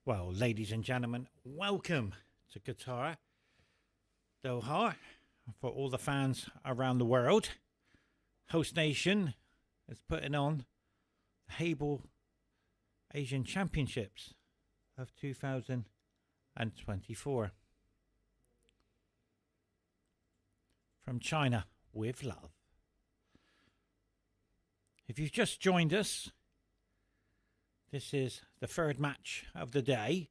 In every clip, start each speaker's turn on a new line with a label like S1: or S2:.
S1: Well, ladies and gentlemen, welcome to Qatar, Doha, for all the fans around the world. Host nation is putting on the HEYBALL Asian Championships of 2024. From China, with love. If you've just joined us, this is the third match of the day.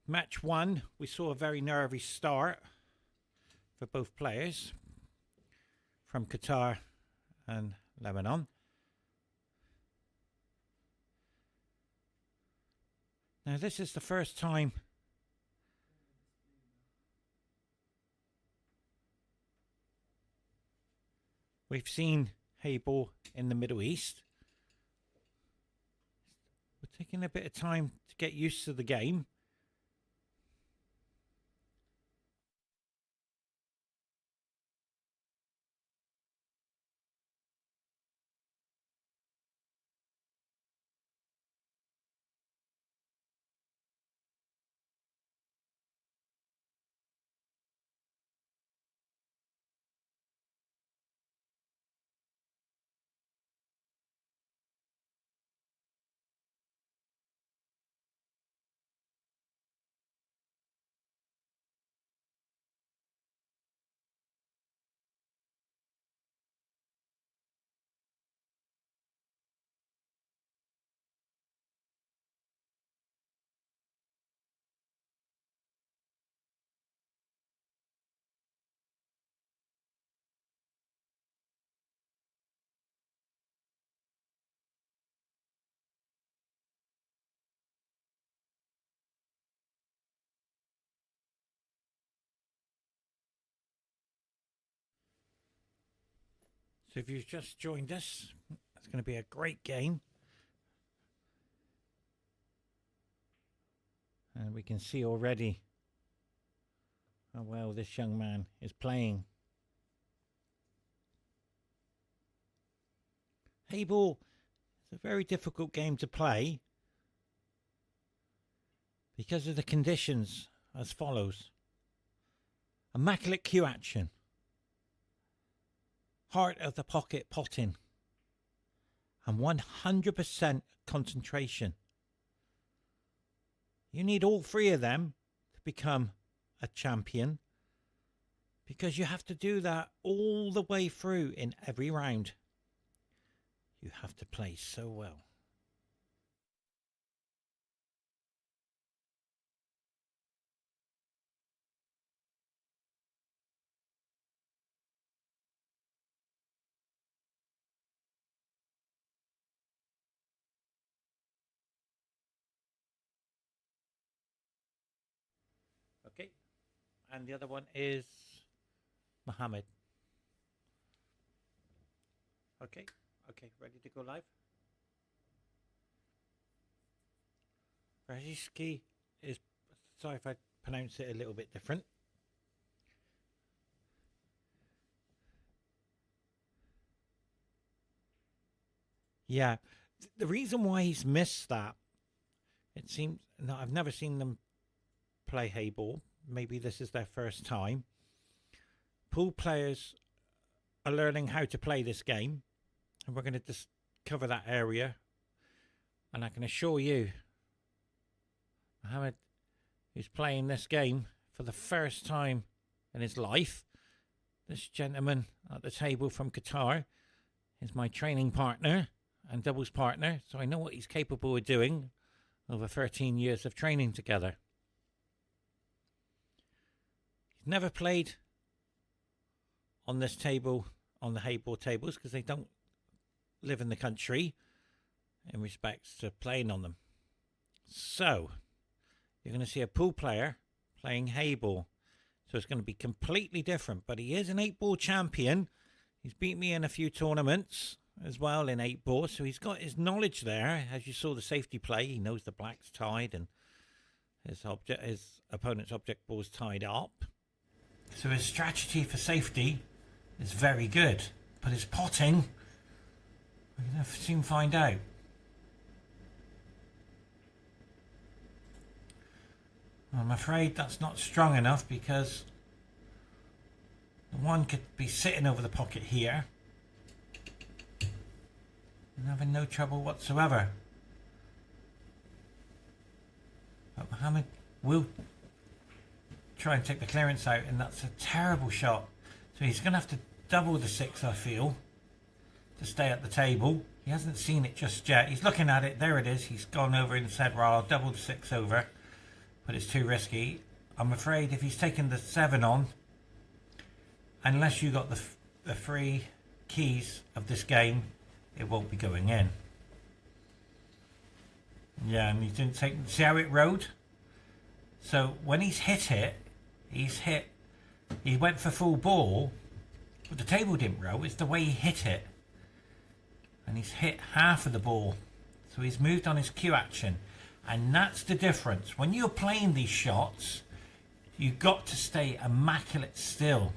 S1: Match one, we saw a very nervy start for both players from Qatar and Lebanon. Now this is the first time we've seen HEYBALL in the Middle East. We're taking a bit of time to get used to the game. So if you've just joined us, it's going to be a great game. And we can see already how well this young man is playing. HEYBALL is a very difficult game to play because of the conditions as follows. Immaculate cue action. Heart of the pocket potting. And 100% concentration. You need all three of them to become a champion, because you have to do that all the way through in every round. You have to play so well. Okay, and the other one is Mohammed. Okay, ready to go live? RASEKHI is, sorry if I pronounce it a little bit different. Yeah, the reason why he's missed that, it seems, no, I've never seen them play HEYBALL. Maybe this is their first time. Pool players are learning how to play this game, and we're going to just cover that area. And I can assure you, Mohammed is playing this game for the first time in his life. This gentleman at the table from Qatar is my training partner and doubles partner, so I know what he's capable of doing over 13 years of training together. He's never played on this table, on the HEYBALL tables, because they don't live in the country in respects to playing on them. So you're going to see a pool player playing HEYBALL, so it's going to be completely different. But he is an 8-ball champion. He's beat me in a few tournaments as well in 8-ball, so he's got his knowledge there. As you saw the safety play, he knows the black's tied and his opponent's object ball's tied up. So his strategy for safety is very good, but his potting, we're going to soon find out. I'm afraid that's not strong enough because the one could be sitting over the pocket here and having no trouble whatsoever. But Mohammed will try and take the clearance out, and that's a terrible shot. So he's going to have to double the 6, I feel, to stay at the table. He hasn't seen it just yet. He's looking at it. There it is. He's gone over and said, well, I'll double the 6 over, but it's too risky. I'm afraid if he's taken the 7 on, unless you got the 3 keys of this game, it won't be going in. Yeah, and he didn't take. See how it rode? So when he's hit it, he went for full ball, but the table didn't roll. It's the way he hit it. And he's hit half of the ball. So he's moved on his cue action. And that's the difference. When you're playing these shots, you've got to stay immaculate still.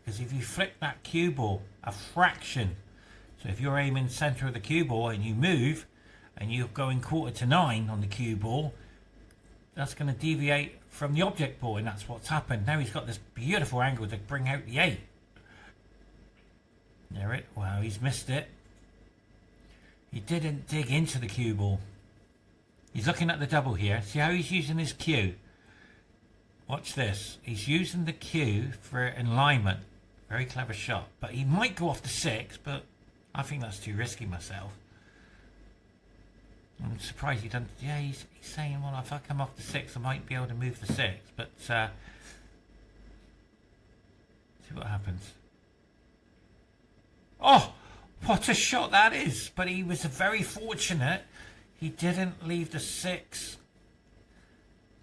S1: Because if you flick that cue ball a fraction, so if you're aiming center of the cue ball and you move, and you're going 8/4 on the cue ball, that's going to deviate from the object ball, and that's what's happened. Now he's got this beautiful angle to bring out the 8. There it. Wow, he's missed it. He didn't dig into the cue ball. He's looking at the double here. See how he's using his cue? Watch this. He's using the cue for alignment. Very clever shot. But he might go off the 6, but I think that's too risky myself. I'm surprised he doesn't. Yeah, he's saying, well, if I come off the 6, I might be able to move the 6. But see what happens. Oh, what a shot that is! But he was very fortunate. He didn't leave the 6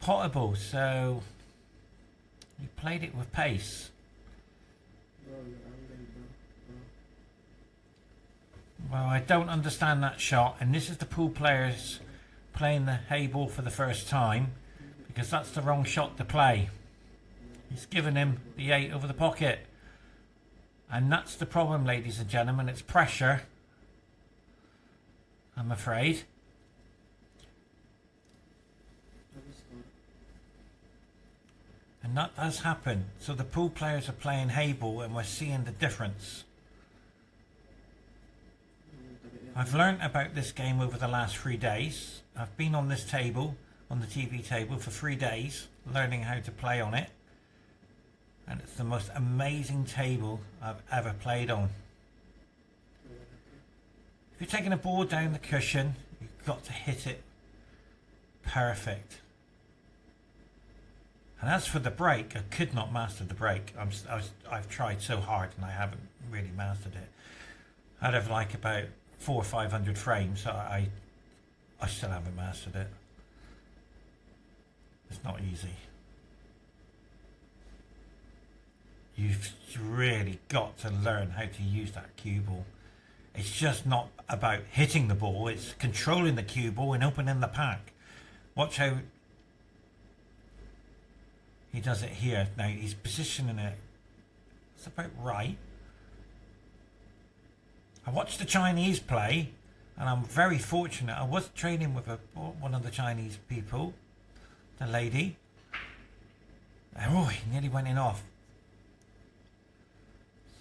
S1: potable, so he played it with pace. Well, I don't understand that shot, and this is the pool players playing the HEYBALL for the first time, because that's the wrong shot to play. He's given him the 8 over the pocket, and that's the problem, ladies and gentlemen. It's pressure, I'm afraid. And that does happen. So the pool players are playing HEYBALL, and we're seeing the difference. I've learnt about this game over the last 3 days. I've been on this table, on the TV table, for 3 days, learning how to play on it. And it's the most amazing table I've ever played on. If you're taking a ball down the cushion, you've got to hit it perfect. And as for the break, I could not master the break. I've tried so hard and I haven't really mastered it. I'd have like about 400 or 500 frames, so I still haven't mastered it. It's not easy. You've really got to learn how to use that cue ball. It's just not about hitting the ball, it's controlling the cue ball and opening the pack. Watch how he does it here. Now he's positioning it. It's about right. I watched the Chinese play, and I'm very fortunate. I was training with one of the Chinese people, the lady. Oh, he nearly went in off.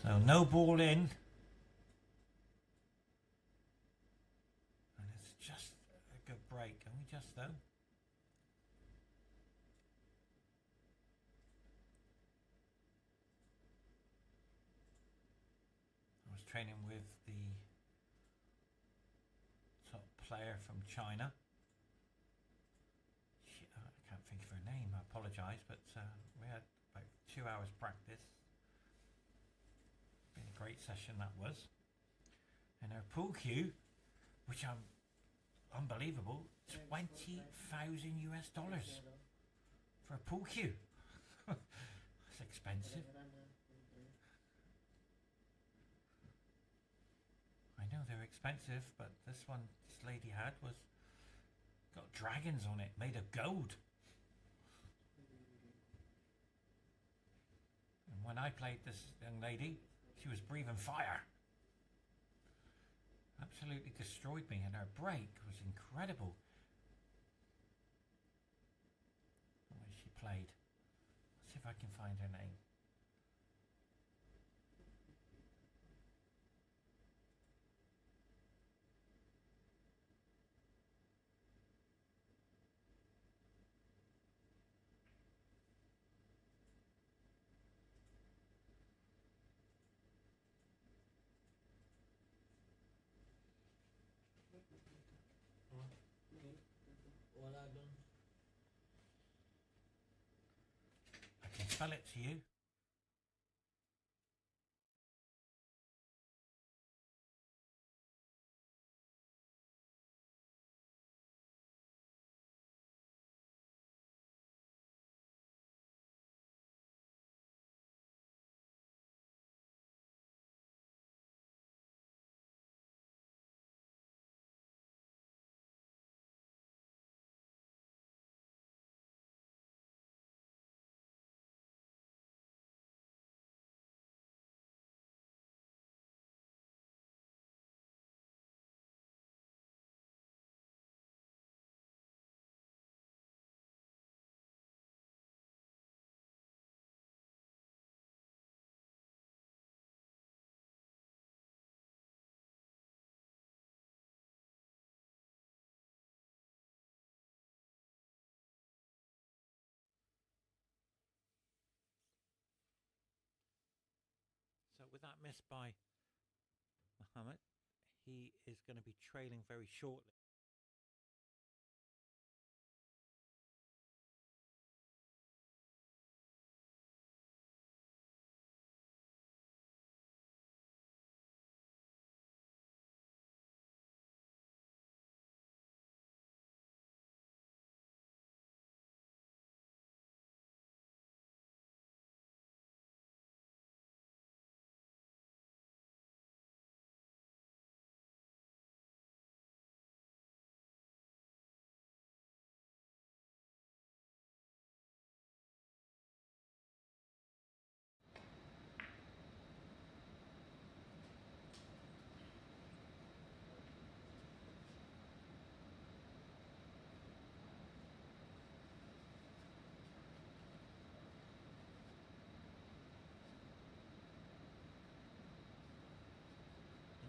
S1: So no ball in. And it's just a good break. Only just though. I was training with the top player from China. I can't think of her name, I apologise, but we had about 2 hours practice. Been a great session that was. And her pool cue, which I'm unbelievable, $20,000 US for a pool cue. That's expensive. I know they're expensive, but this one this lady had was got dragons on it, made of gold. And when I played this young lady, she was breathing fire. Absolutely destroyed me, and her break was incredible. She played. Let's see if I can find her name. I can spell it to you. So with that miss by Mohammed, he is going to be trailing very shortly.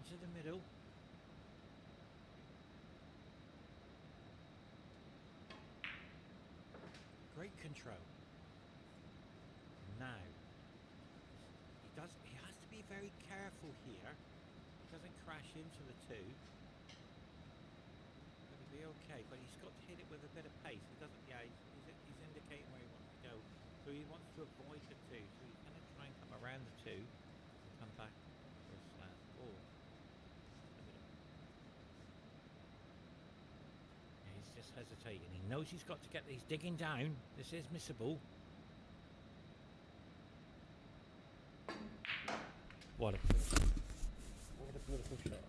S1: Into the middle. Great control. Now, he has to be very careful here. He doesn't crash into the two. It'll be okay, but he's got to hit it with a bit of pace. He doesn't, yeah, he's indicating where he wants to go. So he wants to avoid the two. So he's going to try and come around the two and come back for a slam. Oh. He's just hesitating. He knows he's got to get these digging down. This is missable. What a beautiful shot.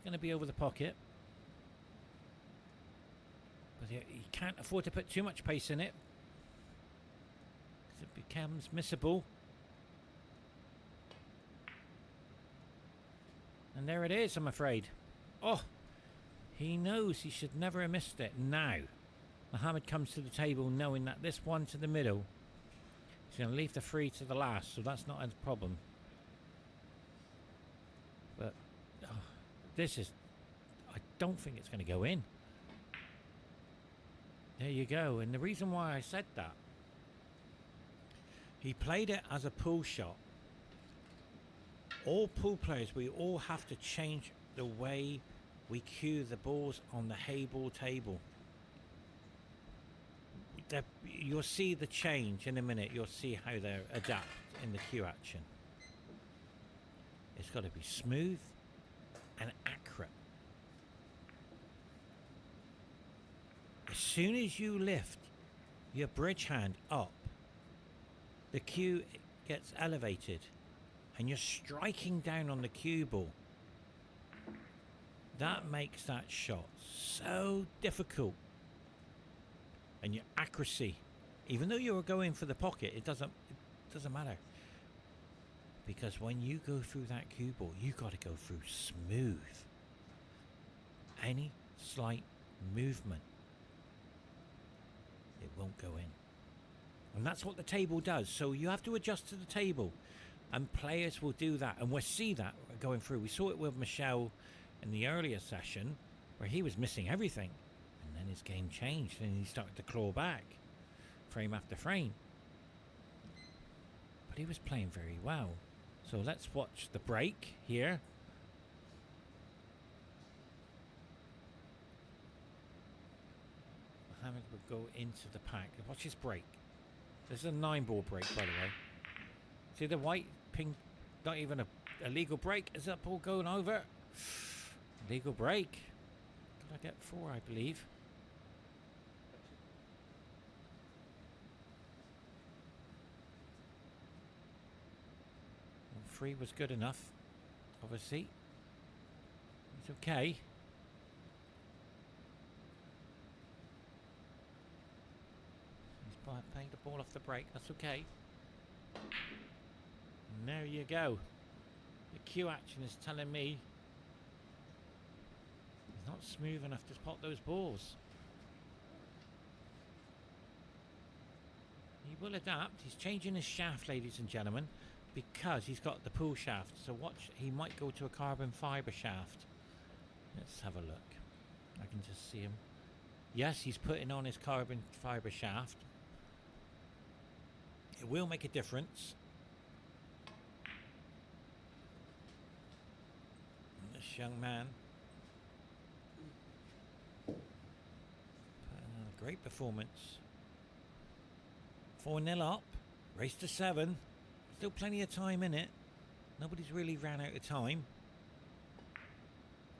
S1: Going to be over the pocket, but he can't afford to put too much pace in it because it becomes missable. And there it is, I'm afraid. Oh, he knows he should never have missed it. Now Mohammed comes to the table knowing that this one to the middle, he's going to leave the free to the last, so that's not a problem. But this is, I don't think it's going to go in. There you go. And the reason why I said that, he played it as a pull shot. All pool players, we all have to change the way we cue the balls on the HEYBALL table. You'll see the change in a minute. You'll see how they adapt in the cue action. It's got to be smooth and accurate. As soon as you lift your bridge hand up, the cue gets elevated and you're striking down on the cue ball. That makes that shot so difficult. And your accuracy, even though you were going for the pocket, it doesn't matter. Because when you go through that cue ball, you got to go through smooth. Any slight movement, it won't go in. And that's what the table does. So you have to adjust to the table. And players will do that. And we'll see that going through. We saw it with Michel in the earlier session, where he was missing everything. And then his game changed and he started to claw back frame after frame. But he was playing very well. So let's watch the break here. Mohamed will go into the pack. Watch his break. This is a 9-ball break, by the way. See the white, pink, not even a legal break. Is that ball going over? Legal break. Did I get 4, I believe? Well, 3 was good enough, obviously. It's okay. He's playing the ball off the break. That's okay. And there you go. The cue action is telling me he's not smooth enough to spot those balls. He will adapt. He's changing his shaft, ladies and gentlemen, because he's got the pull shaft. So watch, he might go to a carbon fibre shaft. Let's have a look. I can just see him. Yes, he's putting on his carbon fibre shaft. It will make a difference. And this young man putting on a great performance. 4-0 up. Race to 7. Still plenty of time in it. Nobody's really ran out of time.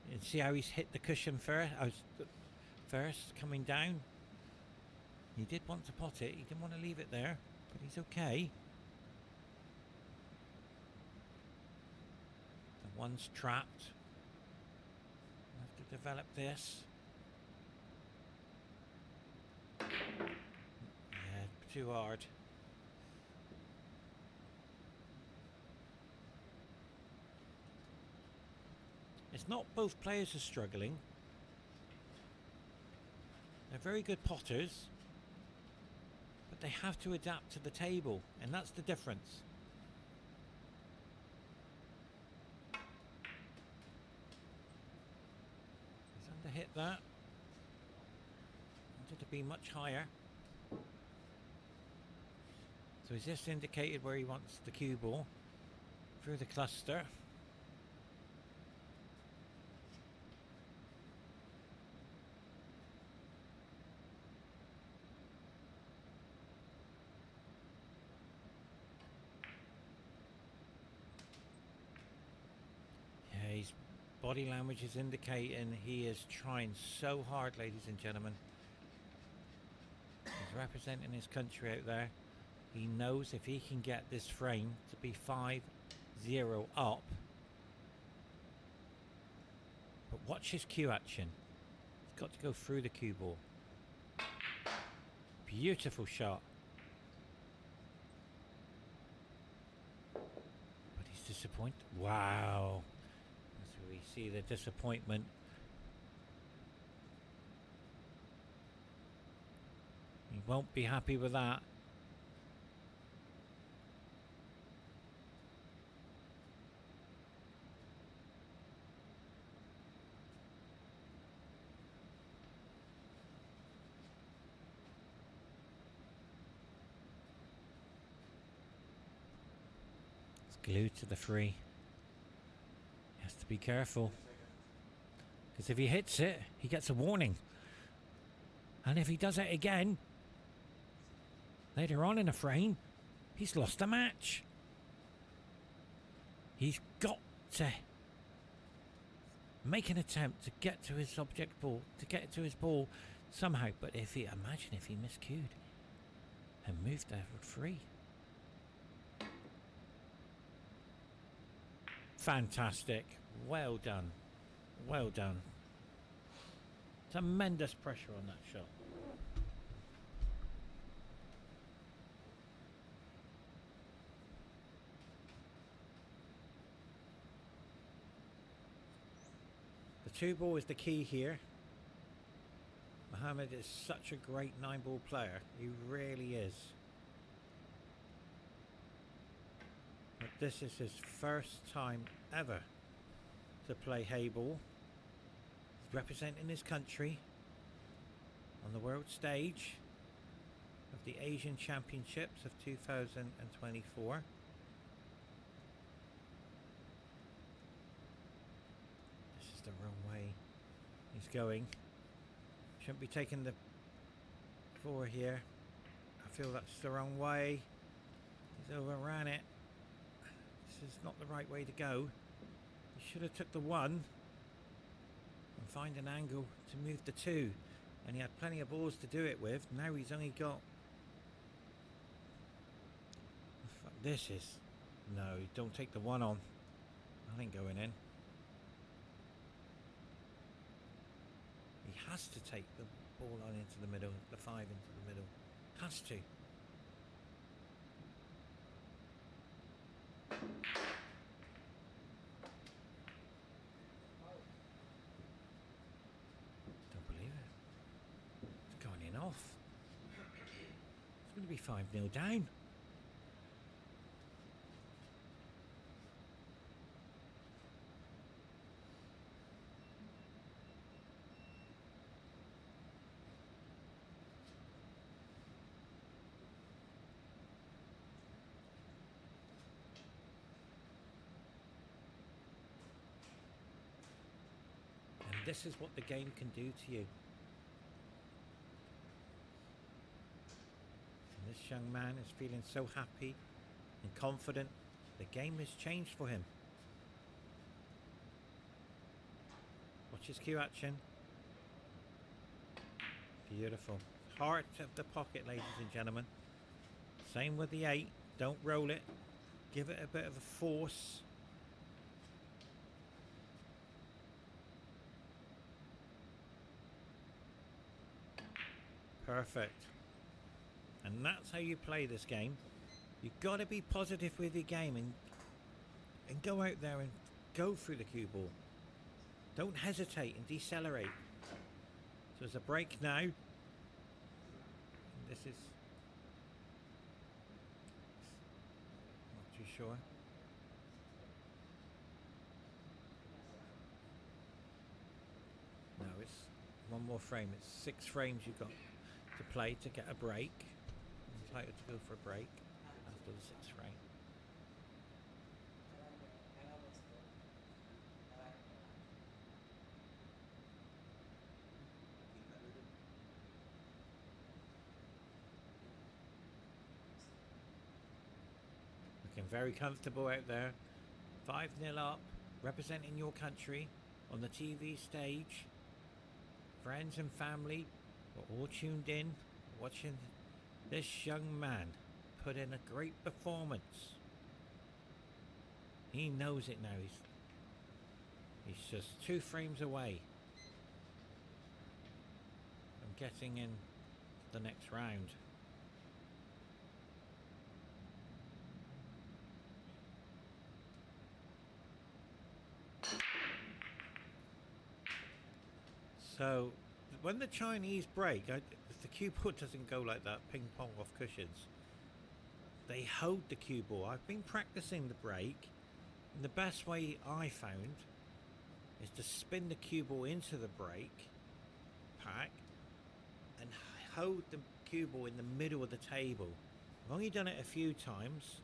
S1: You can see how he's hit the cushion first coming down. He did want to pot it. He didn't want to leave it there. But he's okay. The one's trapped. We'll have to develop this. Yeah, too hard. It's not both players are struggling. They're very good potters. But they have to adapt to the table, and that's the difference. He's under hit that. Wanted to be much higher. So he's just indicated where he wants the cue ball through the cluster. His body language is indicating he is trying so hard, ladies and gentlemen. He's representing his country out there. He knows if he can get this frame to be 5-0 up. But watch his cue action. He's got to go through the cue ball. Beautiful shot. But he's disappointed. Wow. We see the disappointment. He won't be happy with that. It's glued to the free. Has to be careful, because if he hits it, he gets a warning, and if he does it again later on in a frame, he's lost the match. He's got to make an attempt to get to his object ball, to get to his ball somehow. But if he, imagine if he miscued and moved there for free. Fantastic. Well done. Well done. Tremendous pressure on that shot. The 2 ball is the key here. Mohamed is such a great 9-ball player. He really is. But this is his first time ever to play HEYBALL. He's representing his country on the world stage of the Asian Championships of 2024. This is the wrong way he's going. Shouldn't be taking the 4 here. I feel that's the wrong way. He's overran it. This is not the right way to go. He should have took the 1 and find an angle to move the 2. And he had plenty of balls to do it with. Now he's only got... This is... No, don't take the 1 on. I ain't going in. He has to take the ball on into the middle, the 5 into the middle. Has to. Don't believe it. It's going in off. It's going to be 5-0 down. This is what the game can do to you. And this young man is feeling so happy and confident. The game has changed for him. Watch his cue action. Beautiful. Heart of the pocket, ladies and gentlemen. Same with the 8. Don't roll it. Give it a bit of a force. Perfect. And that's how you play this game. You've got to be positive with your game and go out there and go through the cue ball. Don't hesitate and decelerate. So there's a break now. And this is not too sure. No, it's one more frame. It's 6 frames you've got to play to get a break. You're entitled to go for a break after the 6th frame. Looking very comfortable out there. 5-0 up, representing your country on the TV stage. Friends and family were all tuned in, watching this young man put in a great performance. He knows it now. He's just 2 frames away from getting in the next round. So when the Chinese break, the cue ball doesn't go like that, ping pong off cushions. They hold the cue ball. I've been practicing the break, and the best way I found is to spin the cue ball into the break pack and hold the cue ball in the middle of the table. I've only done it a few times,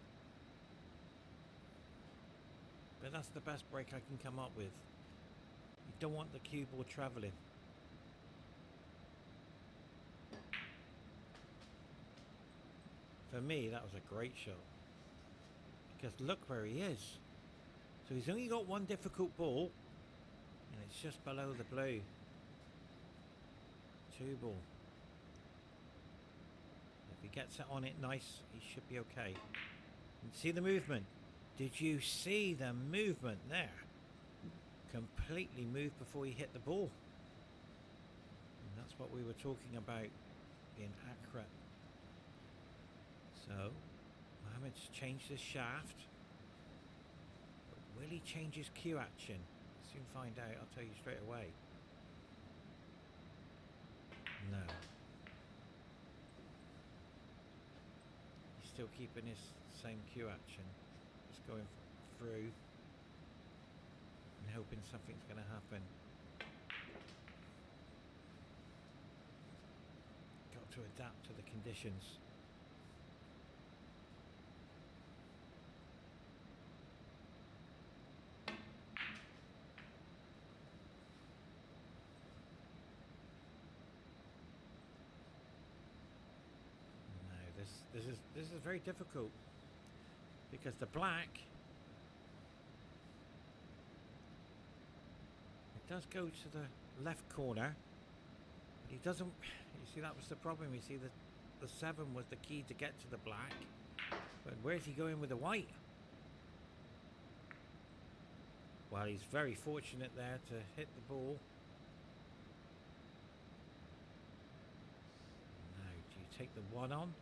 S1: but that's the best break I can come up with. You don't want the cue ball travelling. For me, that was a great shot. Because look where he is. So he's only got one difficult ball, and it's just below the blue. 2 ball. If he gets it on it nice, he should be okay. And see the movement? Did you see the movement there? Completely moved before he hit the ball. And that's what we were talking about, being accurate. So, Mohamed's changed his shaft. But will he change his cue action? Soon find out, I'll tell you straight away. No. He's still keeping his same cue action. Just going through and hoping something's going to happen. Got to adapt to the conditions. This is very difficult because the black, it does go to the left corner, but he doesn't. You see, that was the problem. You see, the 7 was the key to get to the black, but where's he going with the white? Well, he's very fortunate there to hit the ball. Now, do you take the 1 on?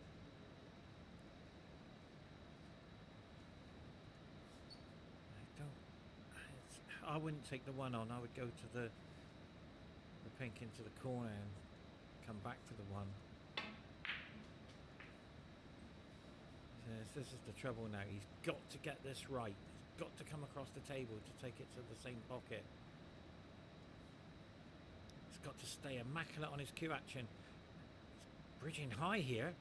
S1: I wouldn't take the 1 on. I would go to the pink into the corner and come back to the 1. Yes, this is the trouble now. He's got to get this right. He's got to come across the table to take it to the same pocket. He's got to stay immaculate on his cue action. He's bridging high here.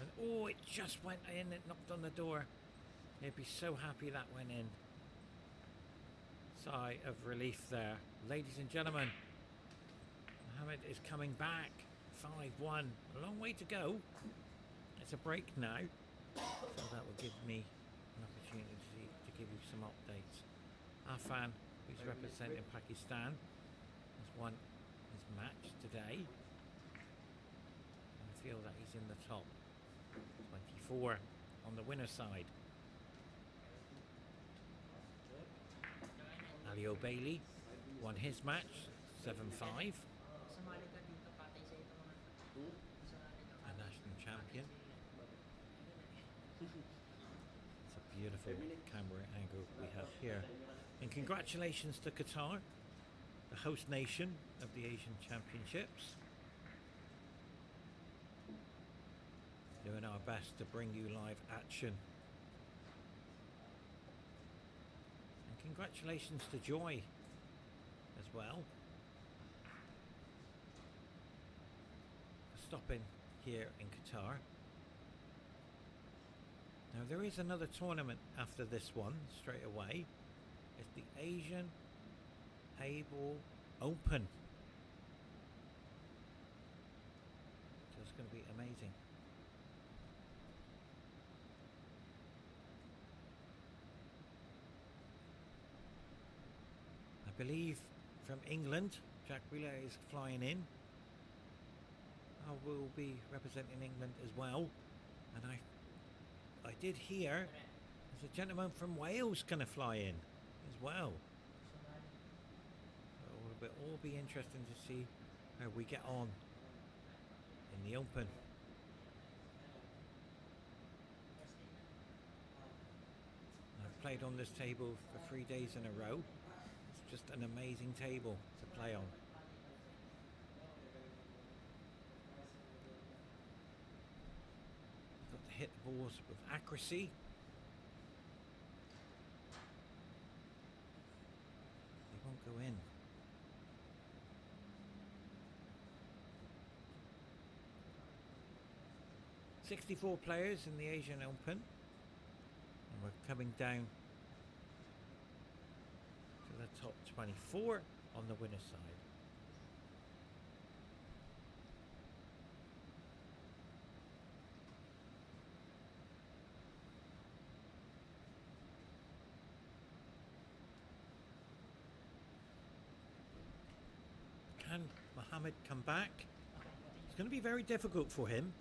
S1: And oh, it just went in. It knocked on the door. He'd be so happy that went in. Sigh of relief there. Ladies and gentlemen, Mohamed is coming back. 5-1. A long way to go. It's a break now. So that will give me an opportunity to give you some updates. Afan, who's representing Pakistan, has won his match today. I feel that he's in the top 24 on the winner's side. Leo Bailey won his match 7-5. A national champion. It's a beautiful camera angle we have here. And congratulations to Qatar, the host nation of the Asian Championships. Doing our best to bring you live action. Congratulations to Joy as well for stopping here in Qatar. Now there is another tournament after this one straight away. It's the Asian HEYBALL Open. So it's going to be amazing. I believe from England, Jack Wheeler is flying in. I will be representing England as well. And I did hear there's a gentleman from Wales going to fly in as well. So it will all be interesting to see how we get on in the Open. I've played on this table for 3 days in a row. Just an amazing table to play on. You've got to hit the balls with accuracy. They won't go in. "64 players in the Asian Open, and we're coming down the top 24 on the winner's side. Can Mohamed come back? It's going to be very difficult for him.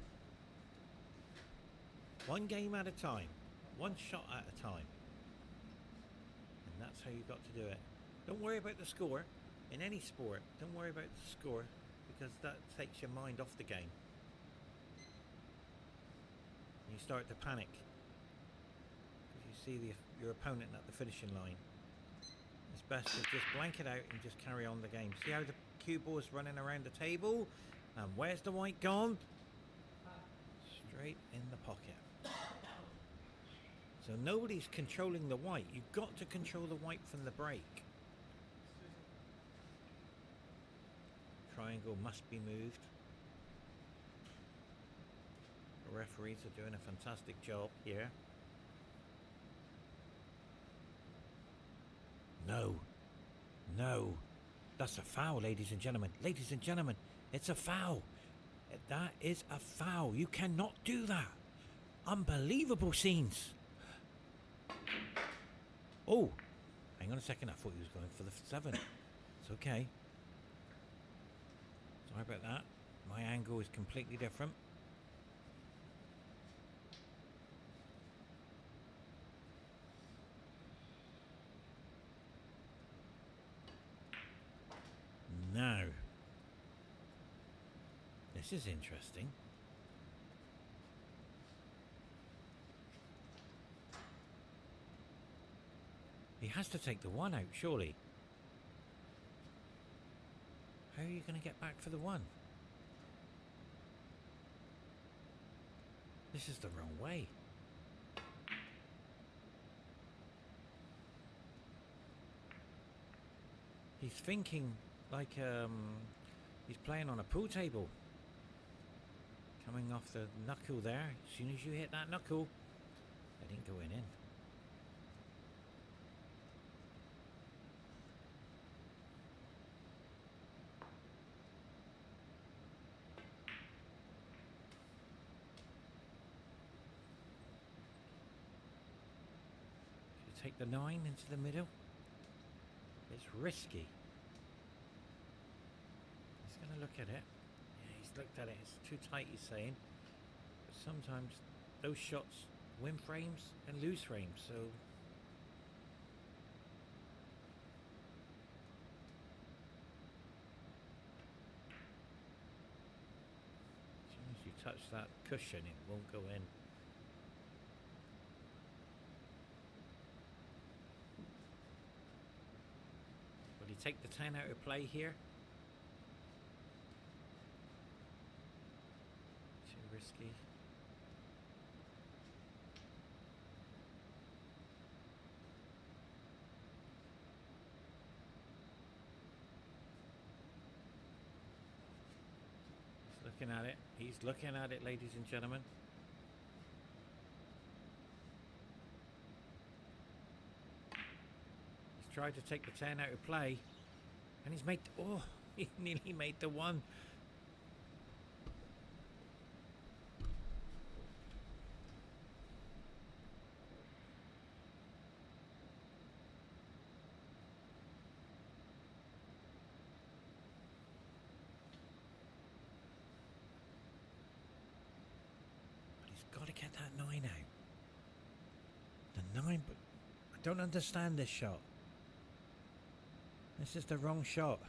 S1: One game at a time. One shot at a time. And that's how you've got to do it. Don't worry about the score. In any sport, don't worry about the score, because that takes your mind off the game. You start to panic. You see your opponent at the finishing line. It's best to just blank it out and just carry on the game. See how the cue ball is running around the table? And where's the white gone? Straight in the pocket. So nobody's controlling the white. You've got to control the white from the break. Triangle must be moved. The referees are doing a fantastic job here. No. No. That's a foul, ladies and gentlemen. Ladies and gentlemen, it's a foul. That is a foul. You cannot do that. Unbelievable scenes. Oh, hang on a second. I thought he was going for the 7. It's okay. Sorry about that. My angle is completely different. Now, this is interesting. He has to take the 1 out, surely. How are you going to get back for the 1? This is the wrong way. He's thinking like he's playing on a pool table. Coming off the knuckle there. As soon as you hit that knuckle, I didn't go in. Take the 9 into the middle. It's risky. He's going to look at it. Yeah, he's looked at it. It's too tight, he's saying. But sometimes those shots win frames and lose frames. So as soon as you touch that cushion, it won't go in. Take the 10 out of play here. Too risky. He's looking at it. He's looking at it, ladies and gentlemen. He's tried to take the 10 out of play. And he's made, oh, he nearly made the 1. But he's got to get that 9 out. The 9, but I don't understand this shot. This is the wrong shot.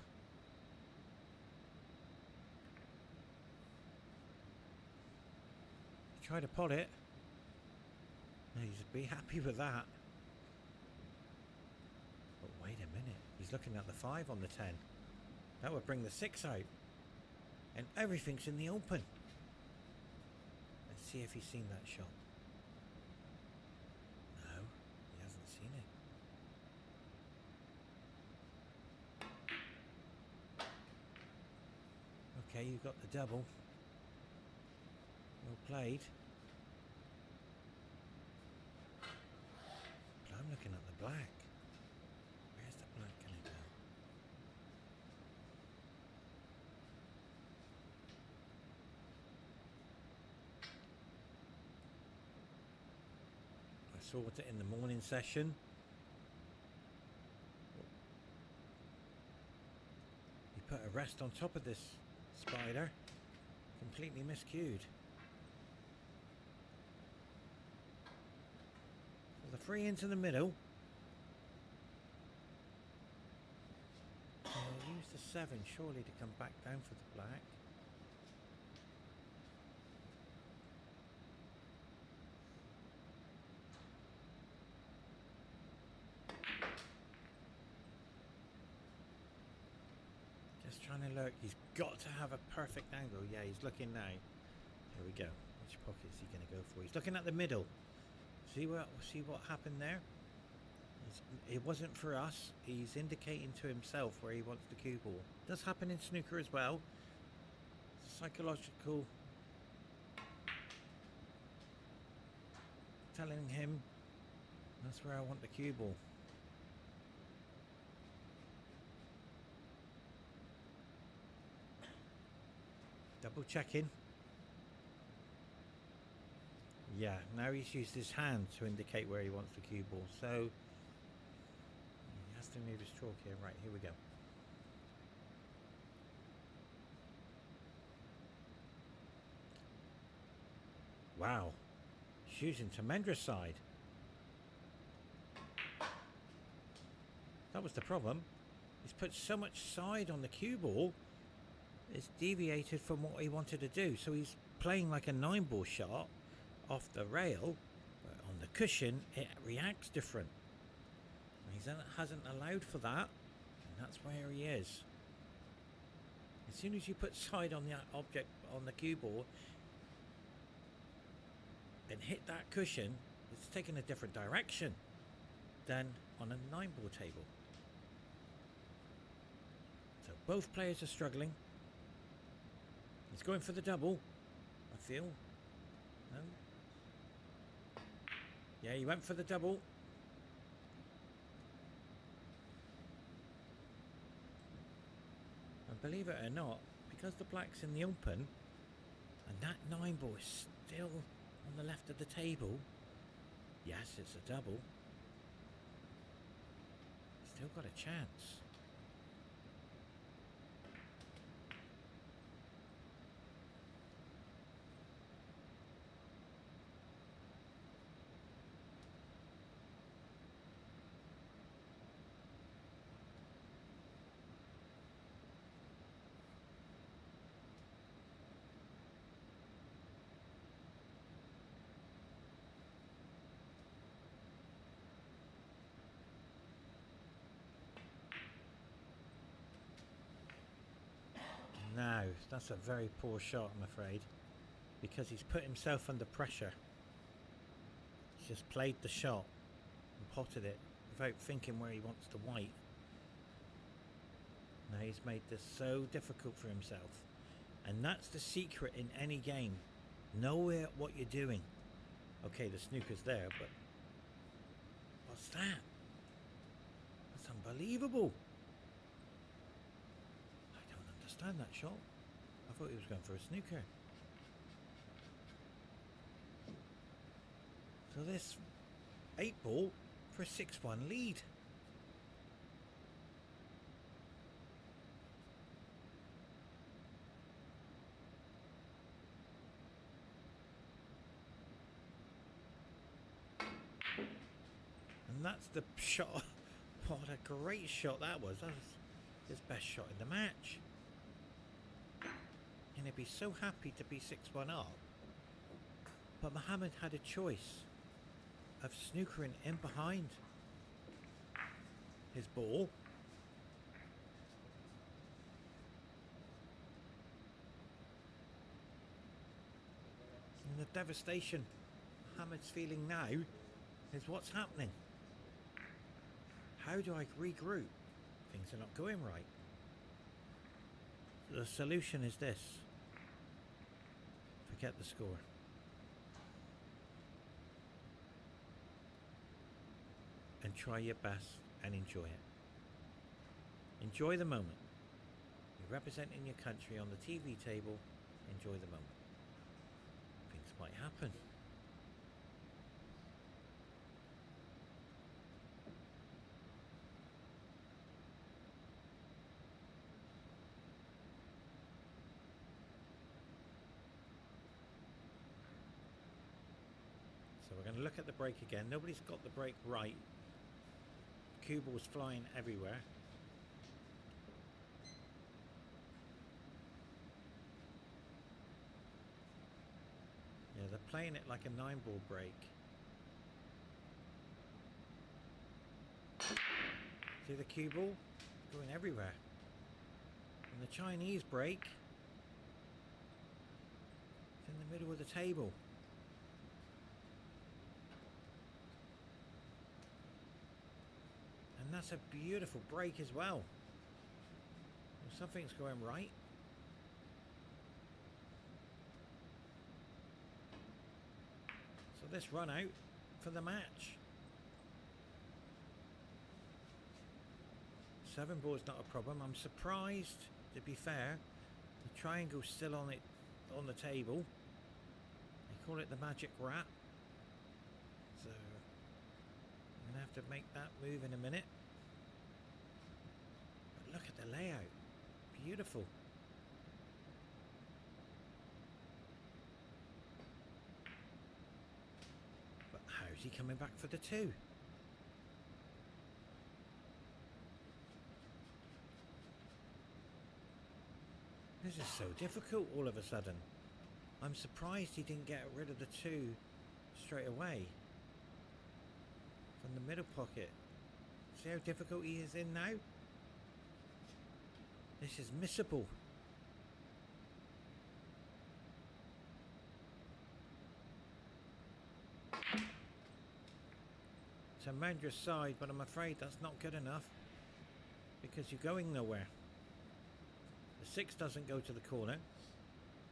S1: Try to pot it. He's be happy with that. But wait a minute. He's looking at the 5 on the 10. That would bring the 6 out. And everything's in the open. Let's see if he's seen that shot. No, he hasn't seen it. Okay, you've got the double. Well played. But I'm looking at the black. Where's the black going to go? I saw it in the morning session. He put a rest on top of this spider. Completely miscued. So the 3 into the middle. So I'll use the 7 surely to come back down for the black. Just trying to lurk. He's got to have a perfect angle. Yeah, he's looking now. Here we go. Which pocket is he going to go for? He's looking at the middle. See what happened there? It wasn't for us. He's indicating to himself where he wants the cue ball. It does happen in snooker as well. It's psychological. Telling him that's where I want the cue ball. Double checking. Yeah, now he's used his hand to indicate where he wants the cue ball. So he has to move his chalk here. Right, here we go. Wow. He's using tremendous side. That was the problem. He's put so much side on the cue ball. It's deviated from what he wanted to do. So he's playing like a 9-ball shot off the rail, but on the cushion it reacts different. He hasn't allowed for that, and that's where he is. As soon as you put side on the object on the cue ball and hit that cushion, it's taking a different direction than on a 9-ball table. So both players are struggling. He's going for the double, I feel. No? Yeah, he went for the double. And believe it or not, because the black's in the open, and that 9-ball is still on the left of the table. Yes, it's a double. Still got a chance. No, that's a very poor shot, I'm afraid, because he's put himself under pressure. He's just played the shot and potted it without thinking where he wants the white. Now he's made this so difficult for himself, and that's the secret in any game. Know what you're doing. Okay, the snooker's there, but what's that? That's unbelievable. Understand that shot. I thought he was going for a snooker. So this 8-ball for a 6-1 lead. And that's the shot. What a great shot that was. That was his best shot in the match. And he'd be so happy to be 6-1 up. But Mohamed had a choice of snookering in behind his ball. And the devastation Mohamed's feeling now is what's happening. How do I regroup? Things are not going right. The solution is this. Forget the score. And try your best and enjoy it. Enjoy the moment. You're representing your country on the TV table. Enjoy the moment. Things might happen. So we're going to look at the break again. Nobody's got the break right. Cue ball's flying everywhere. Yeah, they're playing it like a 9-ball break. See the cue ball? It's going everywhere. And the Chinese break, it's in the middle of the table. And that's a beautiful break as well. Something's going right. So this run out for the match. 7-ball is not a problem. I'm surprised, to be fair, the triangle's still on the table. They call it the magic rat. So I'm gonna have to make that move in a minute. But look at the layout. Beautiful. But how's he coming back for the 2? This is so difficult all of a sudden. I'm surprised he didn't get rid of the 2 straight away from the middle pocket. See how difficult he is in now? This is missable. It's a Mandra's side, but I'm afraid that's not good enough because you're going nowhere. The 6 doesn't go to the corner.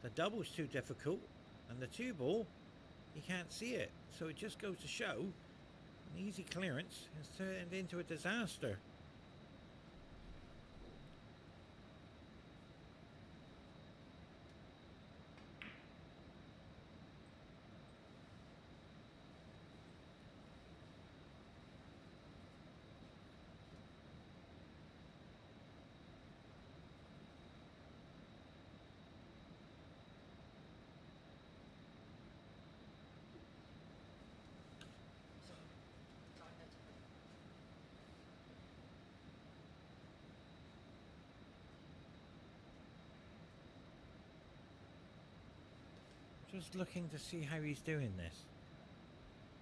S1: The double's too difficult, and the 2-ball, you can't see it. So it just goes to show an easy clearance has turned into a disaster. Just looking to see how he's doing this.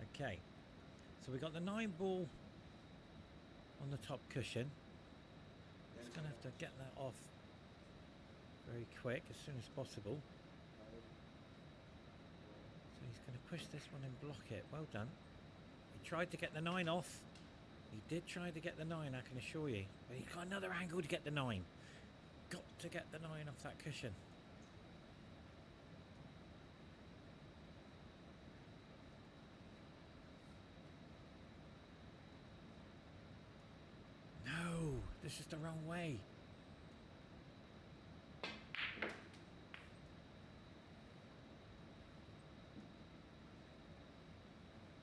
S1: Okay, so we got the 9-ball on the top cushion. Just gonna have to get that off very quick, as soon as possible. So he's gonna push this one and block it. Well done. He tried to get the 9 off. He did try to get the 9, I can assure you. But he's got another angle to get the 9. Got to get the 9 off that cushion. This is the wrong way.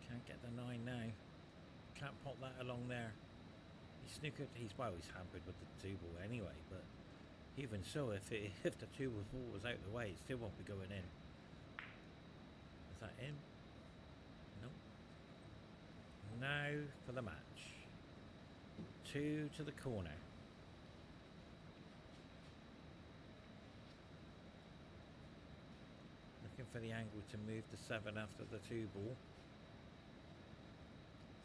S1: Can't get the 9 now. Can't pop that along there. He's snookered. He's hampered with the 2-ball anyway. But even so, if the 2-ball was out the way, it still won't be going in. Is that in? Nope. Now for the match. 2 to the corner. Looking for the angle to move the 7 after the 2-ball.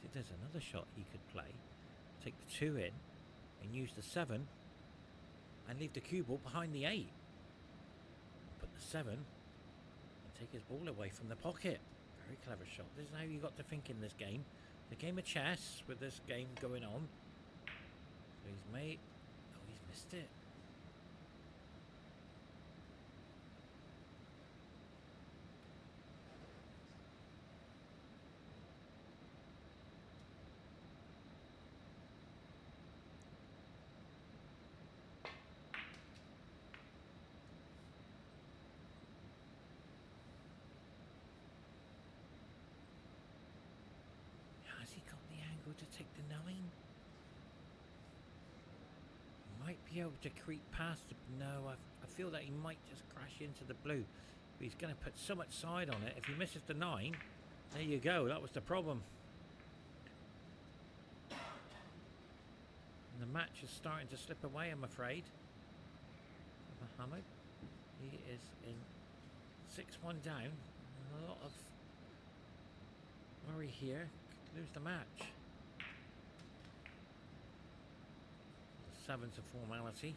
S1: See, there's another shot he could play. Take the 2 in and use the 7 and leave the cue ball behind the 8. Put the 7 and take his ball away from the pocket. Very clever shot. This is how you got to think in this game. The game of chess with this game going on. So he's made... Oh, he's missed it. Has he got the angle to take the 9? Might be able to creep past the... No, I feel that he might just crash into the blue. But he's going to put so much side on it. If he misses the 9, There you go, that was the problem. And the match is starting to slip away, I'm afraid. Mohamed, he is in 6-1 down. A lot of worry here. Could lose the match. The 7's a formality.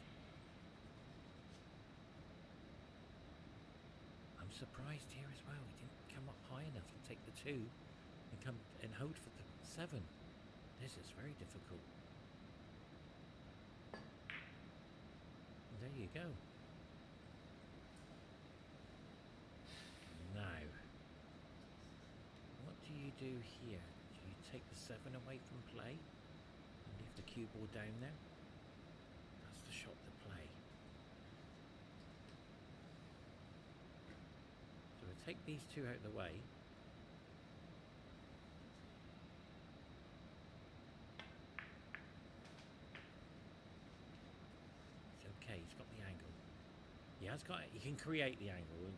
S1: I'm surprised here as well. He didn't come up high enough to take the 2 and come and hold for the 7. This is very difficult. And there you go. Now, what do you do here? Do you take the 7 away from play and leave the cue ball down there? That's the shot to play. So we'll take these 2 out of the way. It's okay, he's got the angle. He has got it, he can create the angle.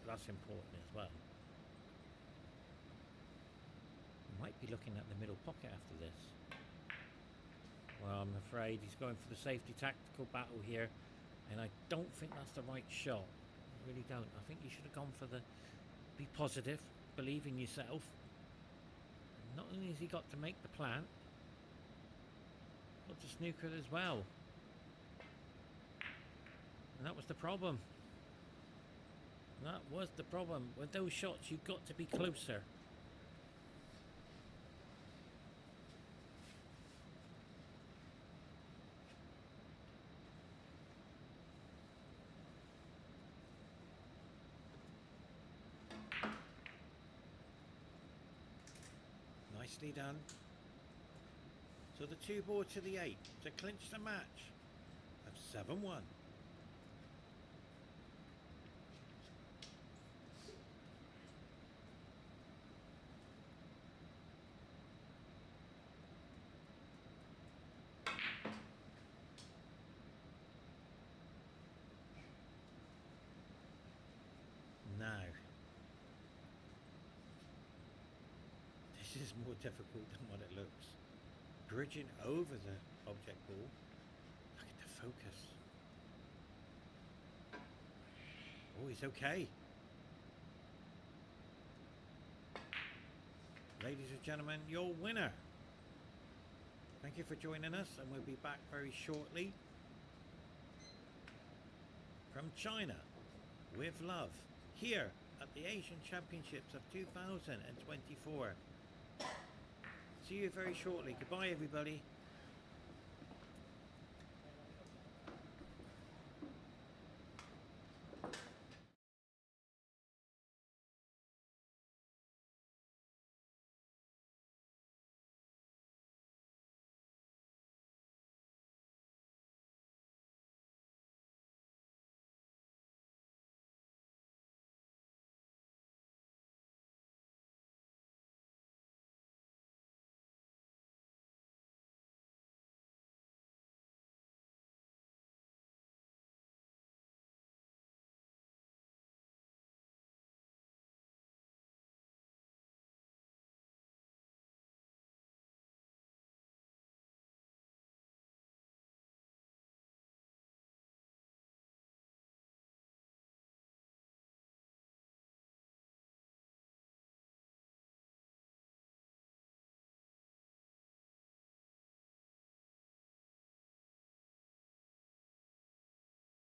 S1: That's important as well. We might be looking at the middle pocket after this. Well, I'm afraid he's going for the safety tactical battle here, and I don't think that's the right shot. I really don't. I think you should have gone for the be positive, believe in yourself. And not only has he got to make the plant, got to snooker it as well. And that was the problem. That was the problem. With those shots, you've got to be closer. Nicely done. So the 2 ball to the 8 to clinch the match of 7-1. Now, this is more difficult than what it looks. Bridging over the object ball. Look at the focus. Oh, he's okay. Ladies and gentlemen, your winner. Thank you for joining us, and we'll be back very shortly from China with love, here at the Asian Championships of 2024. See you very shortly. Goodbye, everybody.